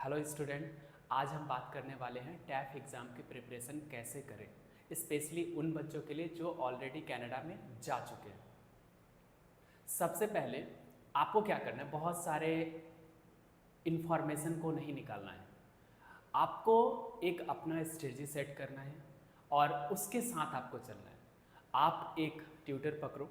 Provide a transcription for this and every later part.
Hello student, आज हम बात करने वाले हैं टैफ एग्ज़ाम की प्रिपरेशन कैसे करें, स्पेशली उन बच्चों के लिए जो ऑलरेडी कनाडा में जा चुके हैं। सबसे पहले आपको क्या करना है, बहुत सारे इन्फॉर्मेशन को नहीं निकालना है। आपको एक अपना स्ट्रेटजी सेट करना है और उसके साथ आपको चलना है। आप एक ट्यूटर पकड़ो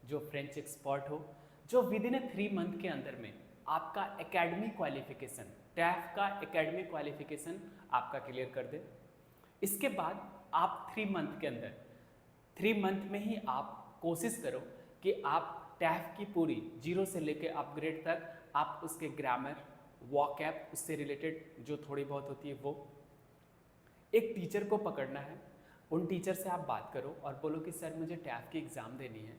जो फ्रेंच एक्सपर्ट हो, जो विद इन 3 मंथ के अंदर में आपका एकेडमिक क्वालिफिकेशन, टैफ का एकेडमिक क्वालिफिकेशन आपका क्लियर कर दे। इसके बाद आप 3 मंथ के अंदर 3 मंथ में ही आप कोशिश करो कि आप टैफ की पूरी 0 से लेकर अपग्रेड तक आप उसके ग्रामर, वॉकैब, उससे रिलेटेड जो थोड़ी बहुत होती है वो। एक टीचर को पकड़ना है, उन टीचर से आप बात करो और बोलो कि सर मुझे टैफ की एग्ज़ाम देनी है,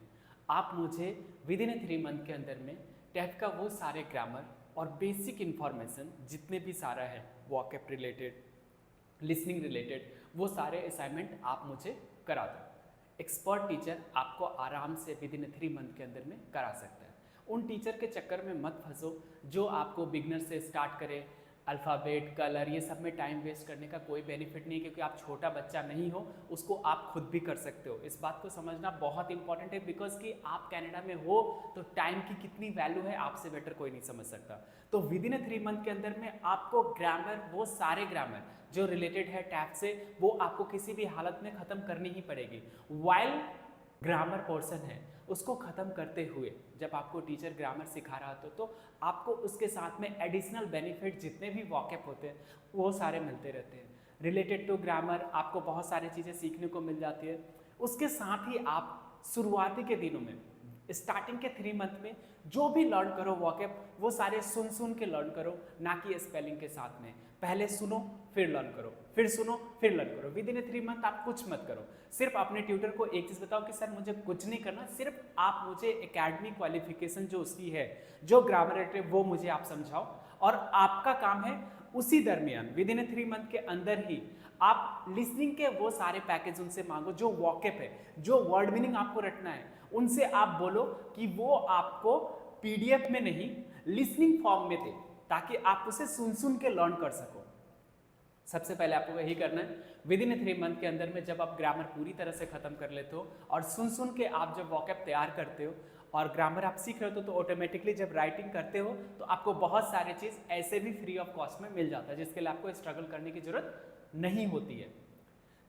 आप मुझे विद इन 3 मंथ के अंदर में टैफ का वो सारे ग्रामर और बेसिक इन्फॉर्मेशन जितने भी सारा है, वॉकअप रिलेटेड, लिसनिंग रिलेटेड, वो सारे असाइनमेंट आप मुझे करा दो। एक्सपर्ट टीचर आपको आराम से विद इन 3 मंथ के अंदर में करा सकता है। उन टीचर के चक्कर में मत फंसो जो आपको बिगनर से स्टार्ट करे, अल्फ़ाबेट, कलर, ये सब में टाइम वेस्ट करने का कोई बेनिफिट नहीं है, क्योंकि आप छोटा बच्चा नहीं हो, उसको आप खुद भी कर सकते हो। इस बात को समझना बहुत इंपॉर्टेंट है, बिकॉज कि आप कनाडा में हो तो टाइम की कितनी वैल्यू है आपसे बेटर कोई नहीं समझ सकता। तो विद इन 3 मंथ के अंदर में आपको ग्रामर, वो सारे ग्रामर जो रिलेटेड है टैफ से, वो आपको किसी भी हालत में ख़त्म करनी ही पड़ेगी। वाइल ग्रामर पोर्शन है उसको ख़त्म करते हुए जब आपको टीचर ग्रामर सिखा रहा था तो आपको उसके साथ में एडिशनल बेनिफिट जितने भी वॉकअप होते हैं वो सारे मिलते रहते हैं। रिलेटेड टू ग्रामर आपको बहुत सारी चीज़ें सीखने को मिल जाती है। उसके साथ ही आप शुरुआती के दिनों में, स्टार्टिंग के 3 मंथ में जो भी लर्न करो वॉकअप, वो सारे सुन सुन के लर्न करो, ना कि स्पेलिंग के साथ में। पहले सुनो फिर लर्न करो, फिर सुनो फिर लर्न करो। विद इन 3 मंथ आप कुछ मत करो, सिर्फ अपने ट्यूटर को एक चीज़ बताओ कि सर मुझे कुछ नहीं करना, सिर्फ आप मुझे एकेडमिक क्वालिफिकेशन जो उसकी है, जो ग्रामर है, वो मुझे आप समझाओ। और आपका काम है उसी दरमियान विद इन 3 मंथ के अंदर ही आप लिसनिंग के वो सारे पैकेज उनसे मांगो, जो वॉकअप है, जो वर्ड मीनिंग आपको रटना है, उनसे आप बोलो कि वो आपको पीडीएफ में नहीं लिसनिंग फॉर्म में दे, ताकि आप उसे सुन सुन के लर्न कर सको। सबसे पहले आपको यही करना है, विद इन 3 मंथ के अंदर में जब आप ग्रामर पूरी तरह से खत्म कर लेते हो और सुन सुन के आप जब वॉकअप तैयार करते हो और ग्रामर आप सीख रहे हो तो ऑटोमेटिकली जब राइटिंग करते हो तो आपको बहुत सारे चीज़ ऐसे भी फ्री ऑफ कॉस्ट में मिल जाता है, जिसके लिए आपको स्ट्रगल करने की जरूरत नहीं होती है।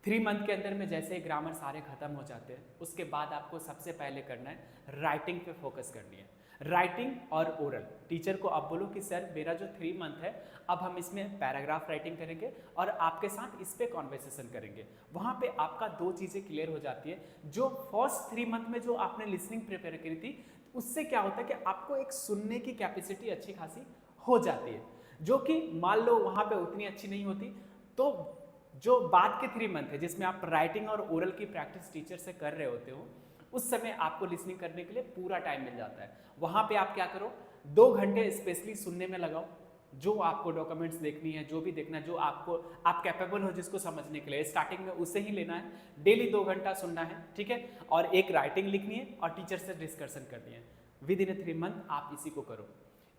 3 मंथ के अंदर में जैसे ही ग्रामर सारे खत्म हो जाते हैं, उसके बाद आपको सबसे पहले करना है राइटिंग पे फोकस करनी है। राइटिंग और ओरल, टीचर को आप बोलो कि सर मेरा जो 3 मंथ है, अब हम इसमें पैराग्राफ राइटिंग करेंगे और आपके साथ इस पे कॉन्वर्सेशन करेंगे। वहाँ पे आपका 2 चीज़ें क्लियर हो जाती है। जो फर्स्ट 3 मंथ में जो आपने लिसनिंग प्रिपेयर करी थी, उससे क्या होता है कि आपको एक सुनने की कैपेसिटी अच्छी खासी हो जाती है, जो कि मान लो वहाँ पे उतनी अच्छी नहीं होती। तो जो बाद के 3 मंथ है जिसमें आप राइटिंग और ओरल की प्रैक्टिस टीचर से कर रहे होते हो, उस समय आपको लिसनिंग करने के लिए पूरा टाइम मिल जाता है। वहाँ पे आप क्या करो, 2 घंटे स्पेशली सुनने में लगाओ। जो आपको डॉक्यूमेंट्स देखनी है, जो भी देखना है, जो आपको आप कैपेबल हो जिसको समझने के लिए, स्टार्टिंग में उसे ही लेना है। डेली 2 घंटा सुनना है, ठीक है, और एक राइटिंग लिखनी है और टीचर से डिस्कशन करनी है। विद इन 3 मंथ आप इसी को करो।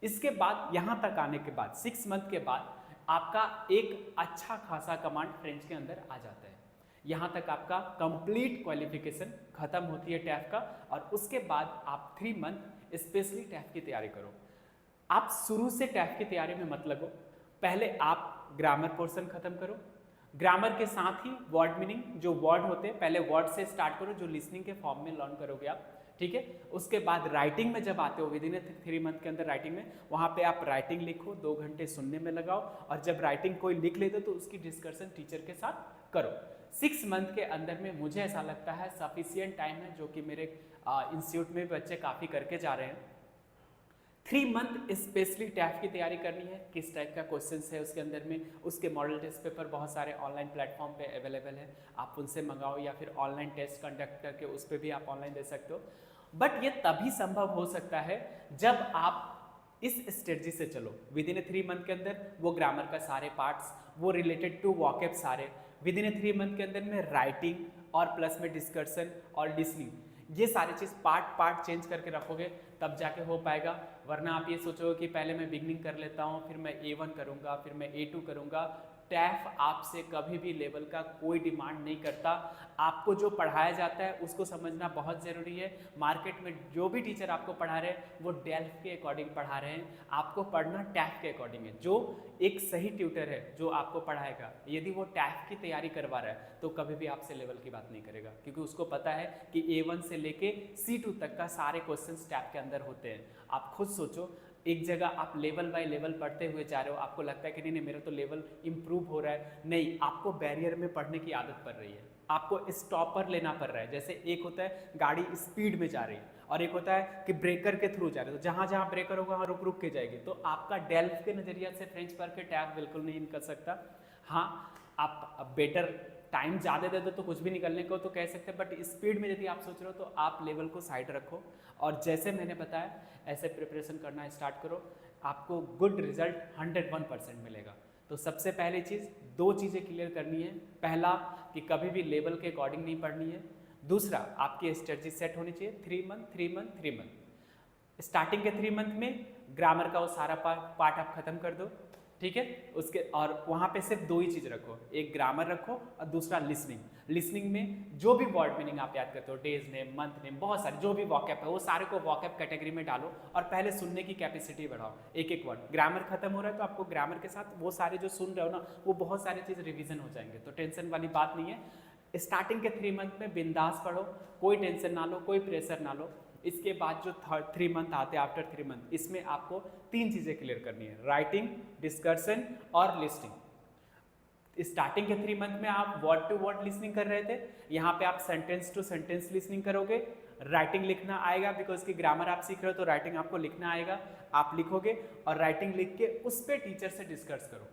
इसके बाद यहाँ तक आने के बाद 6 मंथ के बाद आपका एक अच्छा खासा कमांड फ्रेंच के अंदर आ जाता है। यहाँ तक आपका कंप्लीट क्वालिफिकेशन खत्म होती है टैफ का, और उसके बाद आप 3 मंथ स्पेशली टैफ की तैयारी करो। आप शुरू से टैफ की तैयारी में मत लगो, पहले आप ग्रामर पोर्शन खत्म करो। ग्रामर के साथ ही वर्ड मीनिंग, जो वर्ड होते हैं, पहले वर्ड से स्टार्ट करो, जो लिसनिंग के फॉर्म में लर्न करोगे आप, ठीक है। उसके बाद राइटिंग में जब आते हो, विद इन 3 मंथ के अंदर राइटिंग में, वहाँ पे आप राइटिंग लिखो, 2 घंटे सुनने में लगाओ, और जब राइटिंग कोई लिख लेते तो उसकी डिस्कशन टीचर के साथ करो। 6 मंथ के अंदर में मुझे ऐसा लगता है सफिशियंट टाइम है, जो कि मेरे इंस्टीट्यूट में बच्चे काफ़ी करके जा रहे हैं। 3 मंथ स्पेशली टैफ की तैयारी करनी है। किस टाइप का क्वेश्चन है उसके अंदर में, उसके मॉडल टेस्ट पेपर बहुत सारे ऑनलाइन प्लेटफॉर्म पे अवेलेबल है, आप उनसे मंगाओ, या फिर ऑनलाइन टेस्ट कंडक्ट करके उस पर भी आप ऑनलाइन दे सकते हो। बट ये तभी संभव हो सकता है जब आप इस स्ट्रेटजी से चलो। विद इन 3 मंथ के अंदर वो ग्रामर का सारे पार्ट्स, वो रिलेटेड टू वॉकअप सारे, विद इन 3 मंथ के अंदर में राइटिंग और प्लस में डिस्कशन और लिसनिंग, ये सारी चीज़ पार्ट पार्ट चेंज करके रखोगे, तब जाके हो पाएगा। वरना आप ये सोचोगे कि पहले मैं बिगनिंग कर लेता हूँ, फिर मैं A1 करूँगा, फिर मैं A2 करूँगा। टैफ आपसे कभी भी लेवल का कोई डिमांड नहीं करता। आपको जो पढ़ाया जाता है उसको समझना बहुत ज़रूरी है। मार्केट में जो भी टीचर आपको पढ़ा रहे हैं वो डेल्फ के अकॉर्डिंग पढ़ा रहे हैं, आपको पढ़ना टैफ के अकॉर्डिंग है। जो एक सही ट्यूटर है जो आपको पढ़ाएगा, यदि वो टैफ की तैयारी करवा रहा है तो कभी भी आपसे लेवल की बात नहीं करेगा, क्योंकि उसको पता है कि A1 से लेके C2 तक का सारे क्वेश्चंस टैफ के अंदर होते हैं। आप खुद सोचो, एक जगह आप लेवल बाय लेवल पढ़ते हुए जा रहे हो, आपको लगता है कि नहीं मेरा तो लेवल इंप्रूव हो रहा है, नहीं, आपको बैरियर में पढ़ने की आदत पड़ रही है, आपको स्टॉपर लेना पड़ रहा है। जैसे एक होता है गाड़ी स्पीड में जा रही है और एक होता है कि ब्रेकर के थ्रू जा रहे हो, तो जहाँ जहाँ ब्रेकर होगा वहाँ रुक रुक के जाएगी। तो आपका डेल्फ के नज़रिया से फ्रेंच पर के टैप बिल्कुल नहीं निकल सकता। हाँ, आप बेटर टाइम ज़्यादा दे दो तो कुछ भी निकलने को तो कह सकते हैं, बट स्पीड में यदि आप सोच रहे हो तो आप लेवल को साइड रखो और जैसे मैंने बताया ऐसे प्रिपरेशन करना स्टार्ट करो, आपको गुड रिजल्ट 101% मिलेगा। तो सबसे पहली चीज़, दो चीज़ें क्लियर करनी है। पहला कि कभी भी लेवल के अकॉर्डिंग नहीं पढ़नी है। दूसरा, आपकी स्ट्रेटजी सेट होनी चाहिए 3 मंथ 3 मंथ 3 मंथ। स्टार्टिंग के 3 मंथ में ग्रामर का वो सारा पार्ट आप खत्म कर दो, ठीक है। उसके और वहाँ पे सिर्फ दो ही चीज़ रखो, एक ग्रामर रखो और दूसरा लिसनिंग। लिसनिंग में जो भी वर्ड मीनिंग आप याद करते हो, डेज नेम, मंथ नेम, बहुत सारे जो भी वॉकअप है वो सारे को वॉकअप कैटेगरी में डालो और पहले सुनने की कैपेसिटी बढ़ाओ, एक एक वर्ड। ग्रामर खत्म हो रहा है तो आपको ग्रामर के साथ वो सारे जो सुन रहे हो ना, वो बहुत सारी चीज़ रिविजन हो जाएंगे, तो टेंशन वाली बात नहीं है। स्टार्टिंग के 3 मंथ में बिंदास पढ़ो, कोई टेंशन ना लो, कोई प्रेशर ना लो। इसके बाद जो 3 मंथ आते हैं, आफ्टर 3 मंथ, इसमें आपको 3 चीज़ें क्लियर करनी है, राइटिंग, डिस्कशन और लिस्निंग। स्टार्टिंग के 3 मंथ में आप वर्ड टू वर्ड लिसनिंग कर रहे थे, यहाँ पे आप सेंटेंस टू सेंटेंस लिसनिंग करोगे। राइटिंग लिखना आएगा बिकॉज की ग्रामर आप सीख रहे हो, तो राइटिंग आपको लिखना आएगा, आप लिखोगे और राइटिंग लिख के उस पर टीचर से डिस्कस करो।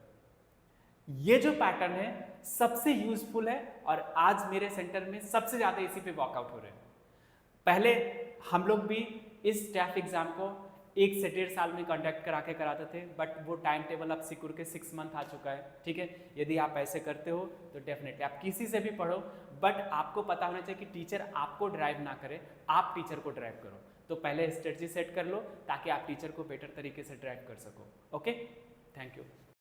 ये जो पैटर्न है सबसे यूजफुल है और आज मेरे सेंटर में सबसे ज़्यादा इसी पे वर्कआउट हो रहे हैं। पहले हम लोग भी इस टैफ एग्जाम को 1 से 1.5 साल में कंडक्ट करा के कराते थे, बट वो टाइम टेबल अब सिक्योर के 6 मंथ आ चुका है, ठीक है। यदि आप ऐसे करते हो तो डेफिनेटली आप किसी से भी पढ़ो, बट आपको पता होना चाहिए कि टीचर आपको ड्राइव ना करे, आप टीचर को ड्राइव करो। तो पहले स्ट्रेटजी सेट कर लो ताकि आप टीचर को बेटर तरीके से ड्राइव कर सको। Okay, thank you.